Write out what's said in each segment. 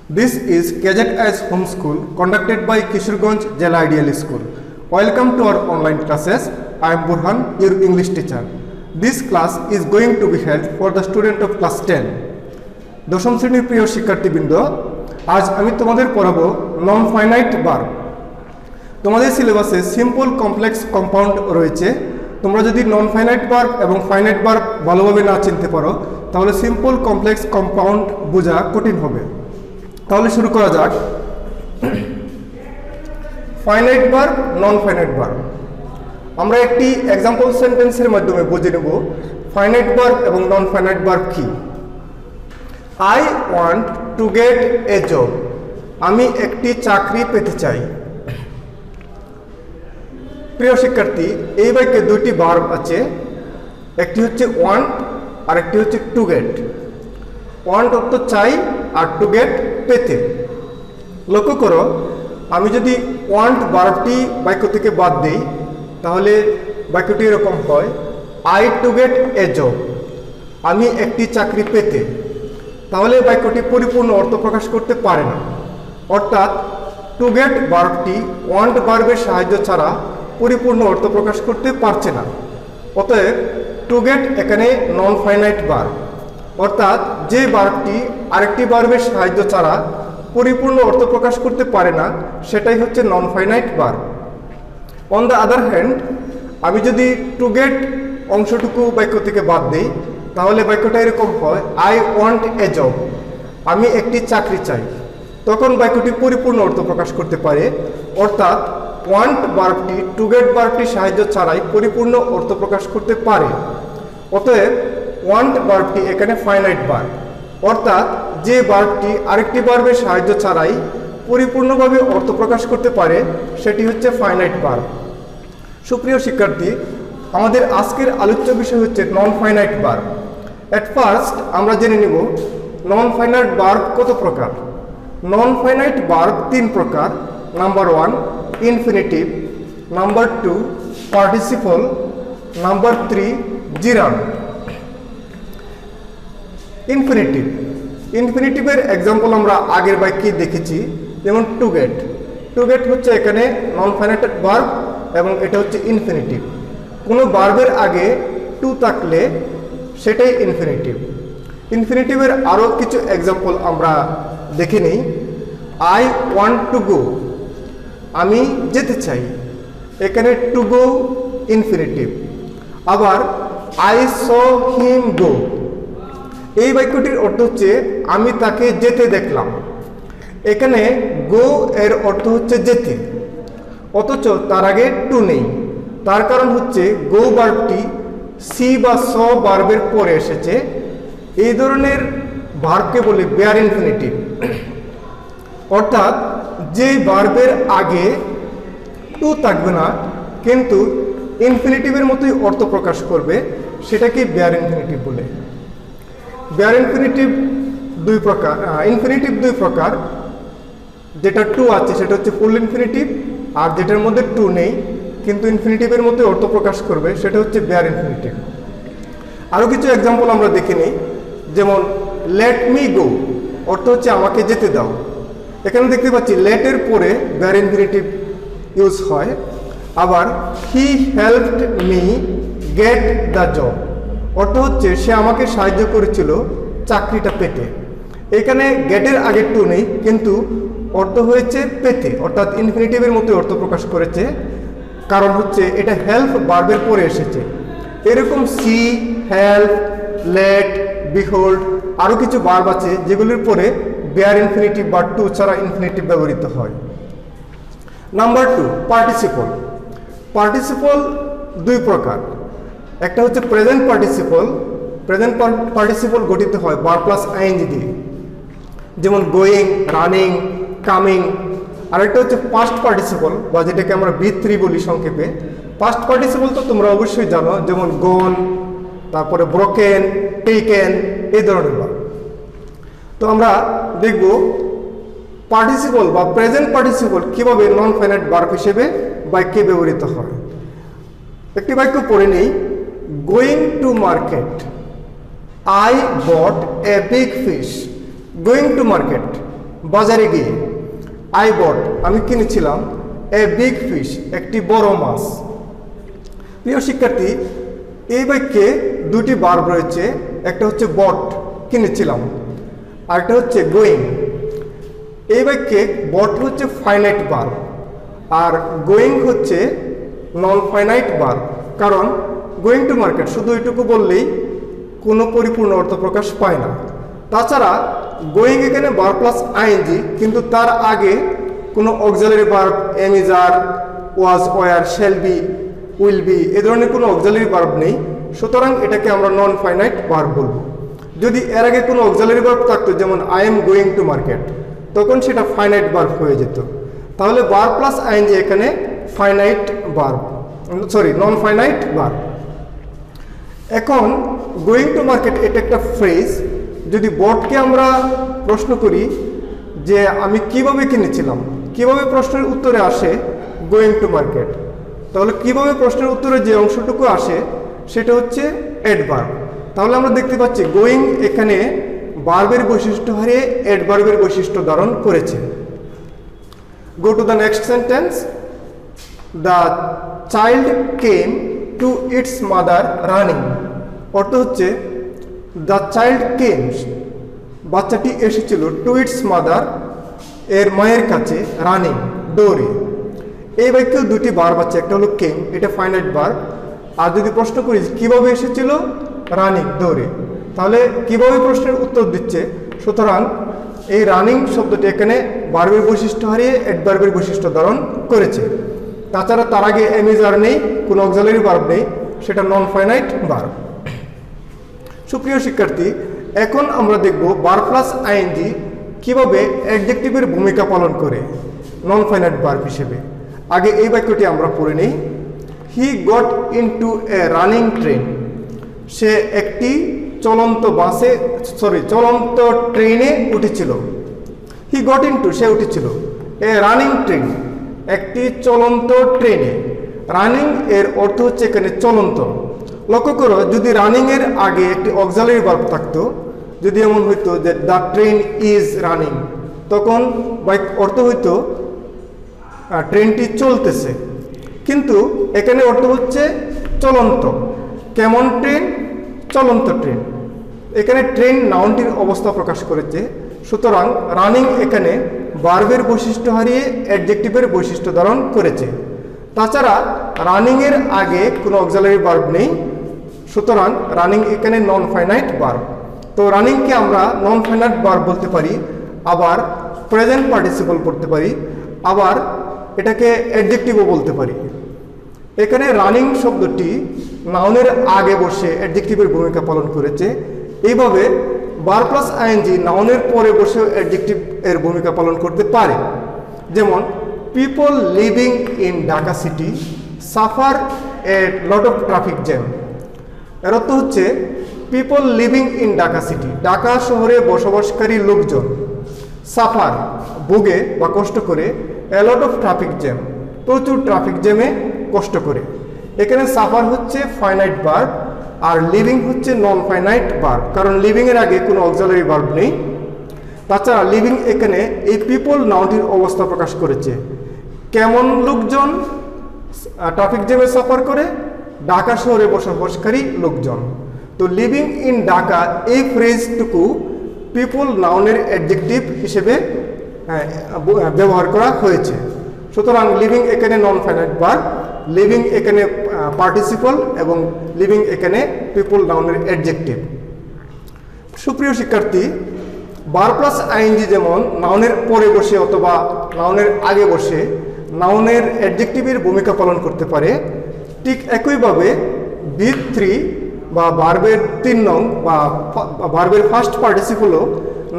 This is KZS Homeschool conducted by Kishorganj Jela Ideal School. Welcome to our online classes. I am Burhan, your English teacher. This class is going to be held for the student of class 10. দশম শ্রেণীর প্রিয় শিক্ষার্থীবৃন্দ, আজ আমি তোমাদের পড়াবো non finite verb. তোমাদের সিলেবাসে সিম্পল কমপ্লেক্স কম্পাউন্ড রয়েছে। তোমরা যদি নন ফাইনাইট ভার্ব এবং ফাইনাইট ভার্ব ভালোভাবে না চিনতে পারো তাহলে সিম্পল কমপ্লেক্স কম্পাউন্ড বোঝা কঠিন হবে। তাহলে শুরু করা যাক। Finite verb, non finite verb. আমরা একটি এক্সাম্পল সেন্টেন্সের মাধ্যমে বুঝে নেব ফাইনাইট ভার্ব এবং নন ফাইনাইট ভার্ব কি। I want to get a job. আমি একটি চাকরি পেতে চাই। প্রিয় শিক্ষার্থী, এই বাক্যে দুটি ভার্ব আছে, একটি হচ্ছে want আর একটি হচ্ছে টু গেট। want অর্থ চাই আর টু গেট পেতে। লক্ষ্য করো, আমি যদি want ভার্বটি বাক্য থেকে বাদ দেই তাহলে বাক্যটি এরকম হয়, I to get a job. আমি একটি চাকরি পেতে। তাহলে বাক্যটি পরিপূর্ণ অর্থ প্রকাশ করতে পারে না। অর্থাৎ টু গেট ভার্বটি ওয়ান্ট ভার্বের সাহায্য ছাড়া পরিপূর্ণ অর্থ প্রকাশ করতে পারছে না। অতএব টু গেট এখানে নন ফাইনাইট ভার্ব, অর্থাৎ যে ভার্বটি আরেকটি ভার্বের সাহায্য ছাড়া পরিপূর্ণ অর্থ প্রকাশ করতে পারে না সেটাই হচ্ছে non finite verb. On the other hand, আমি যদি টু গেট অংশটুকু বাক্য থেকে বাদ দিই তাহলে বাক্যটা এরকম হয়, আই ওয়ান্ট এ জব। আমি একটি চাকরি চাই। তখন বাক্যটি পরিপূর্ণ অর্থ প্রকাশ করতে পারে। অর্থাৎ ওয়ান্ট ভার্বটি টু গেট ভার্বটির সাহায্য ছাড়াই পরিপূর্ণ অর্থ প্রকাশ করতে পারে। অতএব ওয়ান্ট ভার্বটি এখানে ফাইনাইট ভার্ব, অর্থাৎ যে ভার্বটি আরেকটি ভার্বের সাহায্য ছাড়াই পরিপূর্ণভাবে অর্থ প্রকাশ করতে পারে সেটি হচ্ছে ফাইনাইট ভার্ব। সুপ্রিয় শিক্ষার্থী, আমাদের আজকের আলোচ্য বিষয় হচ্ছে non finite verb. At first আমরা জেনে নিব নন ফাইনাইট ভার্ব কত প্রকার। নন ফাইনাইট ভার্ব তিন প্রকার। Number 1 infinitive, number 2 participle, number 3 gerund. Infinitive, ইনফিনিটিভের এক্সাম্পল আমরা আগের বাক্যে দেখেছি, যেমন টু গেট। টু গেট হচ্ছে এখানে নন ফাইনাইট ভার্ব এবং এটা হচ্ছে ইনফিনিটিভ। কোনো ভার্বের আগে টু থাকলে সেটাই ইনফিনিটিভ। ইনফিনিটিভের আরও কিছু এক্সাম্পল আমরা দেখে নিই। আই ওয়ান্ট টু গো, আমি যেতে চাই। এখানে টু গো ইনফিনিটিভ। আবার আই স হিম গো, এই বাক্যটির অর্থ হচ্ছে আমি তাকে যেতে দেখলাম। এখানে গো এর অর্থ হচ্ছে যেতে, অথচ তার আগে টু নেই। তার কারণ হচ্ছে গো ভার্বটি সি বা স ভার্বের পরে এসেছে। এই ধরনের ভার্বকে বলে বেয়ার ইনফিনিটিভ, অর্থাৎ যে ভার্বের আগে টু থাকবে না কিন্তু ইনফিনিটিভের মতোই অর্থ প্রকাশ করবে সেটাকে বেয়ার ইনফিনিটিভ বলে। বেয়ার ইনফিনিটিভ দুই প্রকার, ইনফিনিটিভ দুই প্রকার। যেটা টু আছে সেটা হচ্ছে ফুল ইনফিনিটিভ, আর যেটার মধ্যে টু নেই কিন্তু ইনফিনিটিভের মধ্যে অর্থ প্রকাশ করবে সেটা হচ্ছে বেয়ার ইনফিনিটিভ। আরও কিছু এক্সাম্পল আমরা দেখে নিই, যেমন লেট মি গো, অর্থ হচ্ছে আমাকে যেতে দাও। এখানে দেখতে পাচ্ছি লেটের পরে বেয়ার ইনফিনিটিভ ইউজ হয়। আবার he helped me get the job, অর্থ হচ্ছে সে আমাকে সাহায্য করেছিল চাকরিটা পেতে। এখানে গেটের আগে টু নেই কিন্তু অর্থ হয়েছে পেতে, অর্থাৎ ইনফিনিটিভের মতো অর্থ প্রকাশ করেছে। কারণ হচ্ছে এটা হেল্প ভার্বের পরে এসেছে। এরকম সি, হেল্প, লেট, বিহোল্ড আরও কিছু ভার্ব আছে যেগুলির পরে বেয়ার ইনফিনিটিভ বা টু ছাড়া ইনফিনিটিভ ব্যবহৃত হয়। Number 2 participle. পার্টিসিপল দুই প্রকার। একটা হচ্ছে প্রেজেন্ট পার্টিসিপল। প্রেজেন্ট পার্টিসিপল গঠিত হয় ভার্ব প্লাস আইএনজি দিয়ে, যেমন গোয়িং, রানিং, কামিং। আরেকটা হচ্ছে পাস্ট পার্টিসিপল বা যেটাকে আমরা B3 বলি সংক্ষেপে। পাস্ট পার্টিসিপল তো তোমরা অবশ্যই জানো, যেমন গন, তারপরে ব্রোকেন, টেকেন, এই ধরনের ভার্ব। তো আমরা দেখব পার্টিসিপল বা প্রেজেন্ট পার্টিসিপল কিভাবে নন ফাইনাইট ভার্ব হিসেবে বাক্যে ব্যবহৃত হয়। একটি বাক্য পড়ে নেই, going to market, I bought a big fish. Going to market বাজারে গিয়ে আই বট আমি কিনেছিলাম এ বিগ ফিশ একটি বড় মাছ। প্রিয় শিক্ষার্থী, এই বাক্যে দুটি ভার্ব রয়েছে, একটা হচ্ছে বট কিনেছিলাম, আর একটা হচ্ছে গোয়িং। এই বাক্যে বট হচ্ছে ফাইনাইট ভার্ব আর গোয়িং হচ্ছে নন ফাইনাইট ভার্ব। কারণ গোয়িং টু মার্কেট শুধু এটুকু বললেই কোনো পরিপূর্ণ অর্থ প্রকাশ পায় না। তাছাড়া গোয়িং এখানে ভার্ব প্লাস আইএনজি, কিন্তু তার আগে কোনো auxiliary verb am is are, was, were, shall be, will be এ ধরনের কোনো অক্সিলারি ভার্ব নেই। সুতরাং এটাকে আমরা নন ফাইনাইট ভার্ব বলবো। যদি এর আগে কোনো অক্সিলারি ভার্ব থাকতো, যেমন I am going to market, তখন সেটা ফাইনাইট ভার্ব হয়ে যেত। তাহলে ভার্ব প্লাস আইএনজি এখানে finite verb, non finite verb. এখন গোয়িং টু মার্কেট এটা একটা ফ্রেজ। যদি বটকে আমরা প্রশ্ন করি যে আমি কিভাবে কিনেছিলাম, কিভাবে প্রশ্নের উত্তরে আসে গোয়িং টু মার্কেট, তাহলে কিভাবে প্রশ্নের উত্তরে যে অংশটুকু আসে সেটা হচ্ছে অ্যাডভার্ব। তাহলে আমরা দেখতে পাচ্ছি গোয়িং এখানে ভার্বের বৈশিষ্ট্য হারিয়ে অ্যাডভার্বের বৈশিষ্ট্য ধারণ করেছে। Go to the next sentence. The child came to its mother running. অর্থ হচ্ছে দ্য চাইল্ড কেম, বাচ্চাটি এসেছিল, টু ইটস মাদার, এর মায়ের কাছে, রানিং, দৌড়ে। এই বাক্যে দুটি ভার্ব আছে, একটা হলো কেম, এটা ফাইনাইট ভার্ব। আর যদি প্রশ্ন করি কিভাবে এসেছিল, রানিং, দৌড়ে, তাহলে কিভাবে প্রশ্নের উত্তর দিচ্ছে। সুতরাং এই রানিং শব্দটি এখানে ভার্বের বৈশিষ্ট্য হারিয়ে অ্যাডভার্বের বৈশিষ্ট্য ধারণ করেছে। তাছাড়া তার আগে এম ইজ আর নেই, কোনো অক্সিলারি ভার্ব নেই, সেটা নন ফাইনাইট ভার্ব। সুপ্রিয় শিক্ষার্থী, এখন আমরা দেখব ভার্ব প্লাস আইএনজি কিভাবে অ্যাডজেক্টিভের ভূমিকা পালন করে নন ফাইনাইট ভার্ব হিসেবে। আগে এই বাক্যটি আমরা পড়ে নিই। He got into a running train. সে একটি চলন্ত ট্রেনে উঠেছিল। হি গট ইনটু, সে উঠেছিল, এ রানিং ট্রেন, একটি চলন্ত ট্রেনে। রানিং এর অর্থ হচ্ছে এখানে চলন্ত। লক্ষ্য করো, যদি রানিং এর আগে একটি অক্সিলারি ভার্ব থাকতো, যদি এমন হইতো যে দ্য ট্রেন ইজ রানিং, তখন অর্থ হইতো ট্রেনটি চলতেছে। কিন্তু এখানে অর্থ হচ্ছে চলন্ত। কেমন ট্রেন? চলন্ত ট্রেন। এখানে ট্রেন নাউনটির অবস্থা প্রকাশ করেছে। সুতরাং রানিং এখানে ভার্বের বৈশিষ্ট্য হারিয়ে অ্যাডজেক্টিভের বৈশিষ্ট্য ধারণ করেছে। তাছাড়া রানিং এর আগে কোনো অক্সিলারি ভার্ব নেই। সুতরাং রানিং এখানে নন ফাইনাইট ভার্ব। তো রানিংকে আমরা নন ফাইনাইট ভার্ব বলতে পারি, আবার প্রেজেন্ট পার্টিসিপল করতে পারি, আবার এটাকে অ্যাডজেক্টিভও বলতে পারি। এখানে রানিং শব্দটি নাউনের আগে বসে অ্যাডজেক্টিভের ভূমিকা পালন করেছে। এইভাবে ভার্ব প্লাস আইএনজি নাউনের পরে বসে অ্যাডজেক্টিভ এর ভূমিকা পালন করতে পারে। যেমন people living in Dhaka city suffer A lot of traffic jam. এর অর্থ হচ্ছে people living in Dhaka city, Dhaka শহরে বসবাসকারী লোকজন, সাফার ভোগে বা কষ্ট করে, এ লট অফ ট্রাফিক জ্যাম প্রচুর ট্রাফিক জ্যামে কষ্ট করে। এখানে সাফার হচ্ছে ফাইনাইট ভার্ব আর লিভিং হচ্ছে নন ফাইনাইট ভার্ব, কারণ লিভিং এর আগে কোনো অক্সিলারি ভার্ব নেই। তাছাড়া লিভিং এখানে এই পিপল নাউনটির অবস্থা প্রকাশ করেছে। কেমন লোকজন ট্রাফিক জ্যামে সাফার করে? ঢাকা শহরে বসবাসকারী লোকজন। তো লিভিং ইন ঢাকা এই ফ্রেজটুকু পিপল নাউনের অ্যাডজেক্টিভ হিসেবে ব্যবহার করা হয়েছে। সুতরাং লিভিং এখানে নন ফাইনাইট ভার্ব, লিভিং এখানে পার্টিসিপল এবং লিভিং এখানে পিপল নাউনের অ্যাডজেক্টিভ। সুপ্রিয় শিক্ষার্থী, ভার্ব প্লাস আইএনজি যেমন নাউনের পরে বসে অথবা নাউনের আগে বসে নাউনের অ্যাডজেক্টিভের ভূমিকা পালন করতে পারে, ঠিক একইভাবে V3 বা ভার্বের 3 নং বা ভার্বের ফার্স্ট পার্টিসিপলও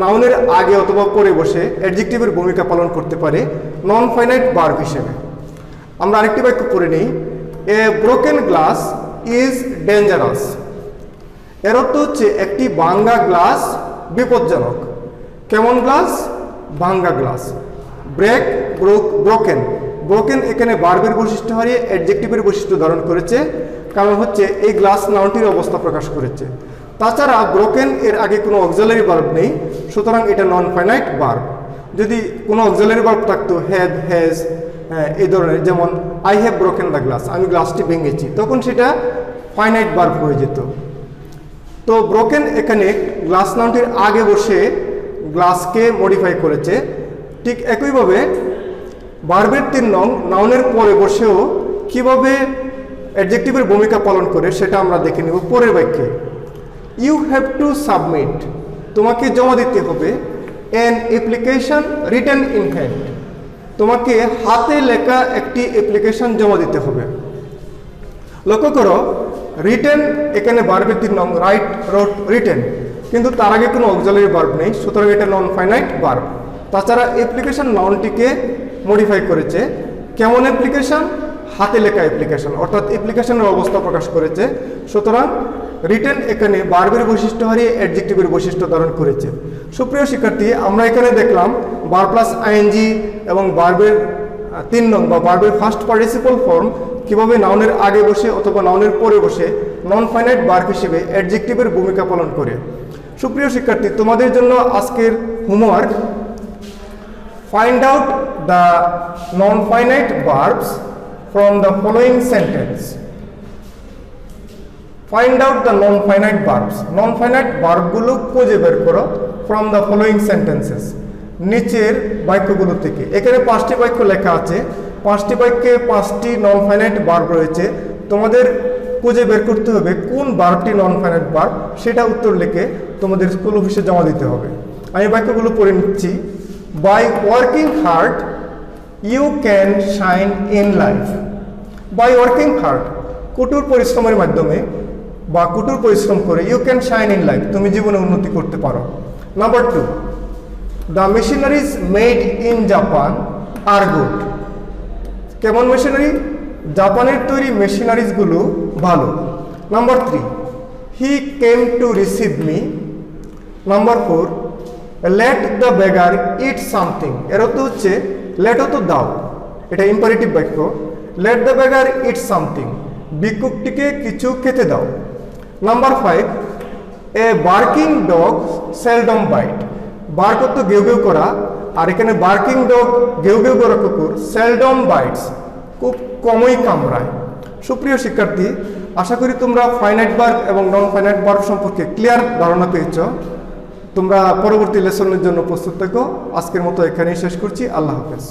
নাউনের আগে অথবা পরে বসে অ্যাডজেক্টিভের ভূমিকা পালন করতে পারে নন ফাইনাইট ভার্ব হিসেবে। আমরা আরেকটি বাক্য পড়ে নিই। এ ব্রোকেন গ্লাস ইজ ডেঞ্জারাস। এর অর্থ হচ্ছে একটি ভাঙ্গা গ্লাস বিপজ্জনক। কেমন গ্লাস? ভাঙ্গা গ্লাস। Break, broken. ব্রোকেন এখানে ভার্বের বৈশিষ্ট্য হারিয়ে অ্যাডজেক্টিভের বৈশিষ্ট্য ধারণ করেছে, কারণ হচ্ছে এই গ্লাস নাউনটির অবস্থা প্রকাশ করেছে। তাছাড়া ব্রোকেন এর আগে কোনো অক্সিলারি ভার্ব নেই, সুতরাং এটা নন ফাইনাইট ভার্ব। যদি কোনো অক্সিলারি ভার্ব থাকতো হ্যাভ, হ্যাজ, এই ধরনের, যেমন I have broken the glass, আমি গ্লাসটি ভেঙেছি, তখন সেটা ফাইনাইট ভার্ব হয়ে যেত। তো ব্রোকেন এখানে গ্লাস নাউনটির আগে বসে গ্লাসকে মডিফাই করেছে। ঠিক একইভাবে ভার্বের 3 নং নাউনের পরে বসেও কিভাবে অ্যাডজেক্টিভের ভূমিকা পালন করে সেটা আমরা দেখে নেব পরের বাক্যে। ইউ হ্যাভ টু সাবমিট, তোমাকে জমা দিতে হবে, an application written in hand, তোমাকে হাতে লেখা একটি অ্যাপ্লিকেশন জমা দিতে হবে। লক্ষ্য করো, রিটেন এখানে ভার্বের 3 নং, রাইট, রোট, রিটেন, কিন্তু তার আগে কোনো অক্সিলারি ভার্ব নেই, সুতরাং এটা নন ফাইনাইট ভার্ব। তাছাড়া অ্যাপ্লিকেশন নাউনটিকে মডিফাই করেছে। কেমন অ্যাপ্লিকেশন? হাতে লেখা অ্যাপ্লিকেশন, অর্থাৎ অ্যাপ্লিকেশনের অবস্থা প্রকাশ করেছে। সুতরাং রিটেন এখানে ভার্বের বৈশিষ্ট্য হারিয়ে অ্যাডজেক্টিভের বৈশিষ্ট্য ধারণ করেছে। সুপ্রিয় শিক্ষার্থী, আমরা এখানে দেখলাম ভার্ব প্লাস আইএনজি এবং ভার্বের 3 নং বা ভার্বের ফার্স্ট পার্টিসিপল ফর্ম কিভাবে নাউনের আগে বসে অথবা নাউনের পরে বসে নন ফাইনাইট ভার্ব হিসেবে অ্যাডজেক্টিভের ভূমিকা পালন করে। সুপ্রিয় শিক্ষার্থী, তোমাদের জন্য আজকের homework, find out the non finite verbs from the following sentence. Find out the non-finite verbs. Non-finite ভার্বগুলো খুঁজে বের করো from the following sentences. নিচের বাক্যগুলো থেকে। এখানে 5টি বাক্য লেখা আছে, 5টি বাক্যে 5টি নন-ফাইনাইট ভার্ব রয়েছে। তোমাদের খুঁজে বের করতে হবে কোন ভার্বটি নন-ফাইনাইট ভার্ব, সেটা উত্তর লিখে তোমাদের স্কুল অফিসে জমা দিতে হবে। আমি বাক্যগুলো পড়ে নিচ্ছি। By working hard you can shine in life. By working hard, কঠোর পরিশ্রমের মাধ্যমে বা কঠোর পরিশ্রম করে you can shine in life, তুমি জীবনে উন্নতি করতে পারো। Number 2, the machineries made in Japan are good. কেমন মেশিনারি? জাপানের তৈরি মেশিনারিজগুলো ভালো। Number 3, he came to receive me. Number 4, let the beggar eat something. এর অর্থ হচ্ছে let অর্থ দাও, এটা ইম্পারেটিভ বাক্য। let the beggar eat something, ভিক্ষুকটিকে কিছু খেতে দাও। Number 5, a barking dog seldom bite. Bark অর্থ গেউ গেউ করা, আর এখানে বার্কিং ডগ গেউ গেউ করা কুকুর seldom bites, খুব কমই কামড়ায়। সুপ্রিয় শিক্ষার্থী, আশা করি তোমরা ফাইনাইট ভার্ব এবং নন ফাইনাইট ভার্ব সম্পর্কে ক্লিয়ার ধারণা পেয়েছ। তোমরা পরবর্তী লেসনের জন্য প্রস্তুত থেকো। আজকের মতো এখানেই শেষ করছি। আল্লাহ হাফেজ।